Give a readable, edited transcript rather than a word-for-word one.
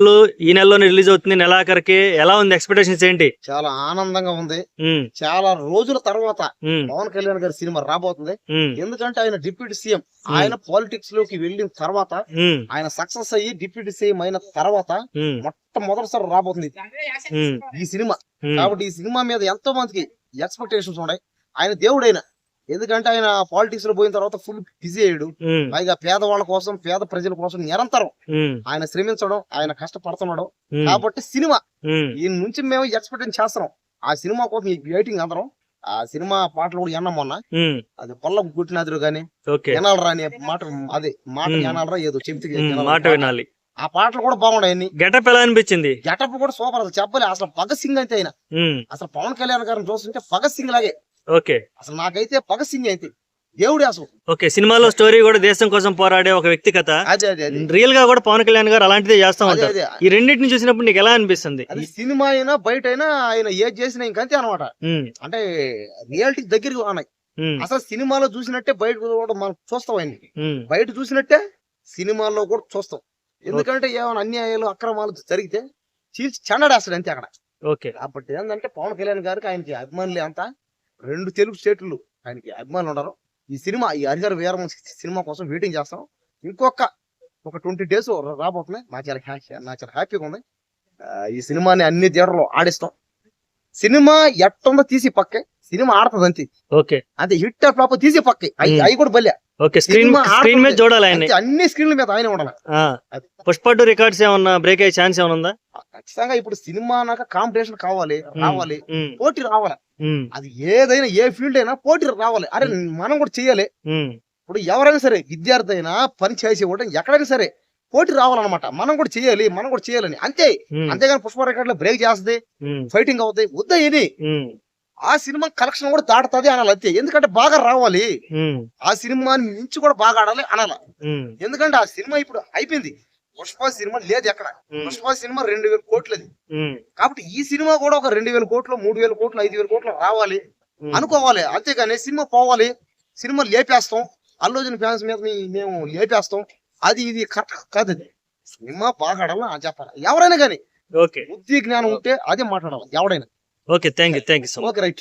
ఈ నెలలోనే రిలీజ్ అవుతుంది నెలాఖరికి. ఎలా ఉంది ఎక్స్పెక్టేషన్స్ ఏంటి? చాలా ఆనందంగా ఉంది. చాలా రోజుల తర్వాత పవన్ కళ్యాణ్ గారి సినిమా రాబోతుంది. ఎందుకంటే ఆయన డిప్యూటీ సీఎం, ఆయన పాలిటిక్స్ లోకి వెళ్ళిన తర్వాత, ఆయన సక్సెస్ అయ్యి డిప్యూటీ సీఎం అయిన తర్వాత మొట్టమొదటిసారి రాబోతుంది ఈ సినిమా. కాబట్టి ఈ సినిమా మీద ఎంతో మందికి ఎక్స్పెక్టేషన్స్ ఉన్నాయి. ఆయన దేవుడైన, ఎందుకంటే ఆయన పాలిటిక్స్ లో పోయిన తర్వాత ఫుల్ బిజీ అయ్యాడు. పైగా పేదవాళ్ళ కోసం, పేద ప్రజల కోసం నిరంతరం ఆయన శ్రమించడం, ఆయన కష్టపడుతున్నాడు. కాబట్టి సినిమా ఈ నుంచి మేము ఎక్స్పెక్టేషన్ చేస్తున్నాం. ఆ సినిమా కోసం వెయిటింగ్ అందరం. ఆ సినిమా పాటలు కూడా విన్నాం మొన్న. అది పొల్ల గుట్టినాదురు గాని వినాలరా అనే మాట, అదే మాట వినాలరా ఏదో చెప్తే వినాలి. ఆ పాటలు కూడా బాగున్నాయి. గెటప్ ఎలా అనిపించింది? గెటప్ కూడా సూపర్. అసలు చెప్పలే. అసలు భగత్ సింగ్ అయితే ఆయన, అసలు పవన్ కళ్యాణ్ గారిని చూస్తుంటే భగత్ సింగ్ లాగే. అసలు నాకైతే భగత్ సింగ్ అయితే దేవుడే అసలు. సినిమాలో స్టోరీ కూడా దేశం కోసం పోరాడే ఒక వ్యక్తి కథ. రియల్ గా కూడా పవన్ కళ్యాణ్ గారు అలాంటిదే చేస్తా ఉంటారు. ఈ రెండింటిని చూసినప్పుడు నీకు ఎలా అనిపిస్తుంది? సినిమా అయినా బయట అయినా ఆయన ఏది చేసినా ఇంకంతే అనమాట. అంటే రియాలిటీ దగ్గరగా ఉన్నాయి. అసలు సినిమాలో చూసినట్టే బయట కూడా మనం చూస్తాం. ఆయన్ని బయట చూసినట్టే సినిమాల్లో కూడా చూస్తాం. ఎందుకంటే ఏమైనా అన్యాయాలు, అక్రమాలు జరిగితే చీల్చి చెండాడేస్తాడు అంతే అక్కడ. కాబట్టి ఏంటంటే పవన్ కళ్యాణ్ గారికి ఆయనకి అభిమానులు అంతా 2 తెలుగు స్టేట్లు ఆయనకి అభిమానులు ఉన్నారు. ఈ సినిమా, ఈ హరిహర వీరమ సినిమా కోసం వెయిటింగ్ చేస్తాం. ఇంకొక 20 డేస్ రాబోతున్నాయి. నాకు చాలా హ్యాపీగా ఉంది. ఈ సినిమాని అన్ని థియేటర్లో ఆడిస్తాం. సినిమా ఎట్టుందో తీసి పక్కే, సినిమా ఆడుతుంది అంతే. అంటే హిట్ ఫ్లాప్ తీసి పక్కే, అవి కూడా బల్యా. స్క్రీన్ మీద చూడాలి, అన్ని స్క్రీన్ల మీద ఆయన ఉండాలి. పుష్ప 2 రికార్డ్స్ ఏమన్నా బ్రేక్ అయ్యే ఛాన్స్ ఏమన్నా ఉందా? ఖచ్చితంగా. ఇప్పుడు సినిమా నాక కాంపిటీషన్ కావాలి, పోటీ రావాలి. అది ఏదైనా, ఏ ఫీల్డ్ అయినా పోటీ రావాలి. అరే మనం కూడా చెయ్యాలి. ఇప్పుడు ఎవరైనా సరే, విద్యార్థి అయినా, పని చేసి కూడా ఎక్కడైనా సరే పోటీ రావాలన్నమాట. మనం కూడా చేయాలని అంతే. అంతేగాని పుష్ప రికార్డ్ లో బ్రేక్ చేస్తుంది, ఫైటింగ్ అవుతాయి వద్దా ఇది. ఆ సినిమా కలెక్షన్ కూడా దాటుతుంది అనాలి అంతే. ఎందుకంటే బాగా రావాలి. ఆ సినిమాని మించి కూడా బాగా ఆడాలి అనాల. ఎందుకంటే ఆ సినిమా ఇప్పుడు అయిపోయింది. పుష్ప సినిమా లేదు ఎక్కడ. పుష్ప సినిమా 2000 కోట్లది. కాబట్టి ఈ సినిమా కూడా ఒక 2000 కోట్లు, 3000 కోట్లు, 5000 కోట్లు రావాలి అనుకోవాలి. అంతేగాని సినిమా పోవాలి, సినిమా లేపేస్తాం, అల్లు అర్జున్ ఫ్యాన్స్ మీద మేము లేపేస్తాం, అది ఇది కరెక్ట్ కాదు. అది సినిమా బాగా ఆడాలి అని చెప్పాలి. ఎవరైనా కానీ బుద్ధి జ్ఞానం ఉంటే అదే మాట్లాడాలి ఎవడైనా. Thank you so much. Right.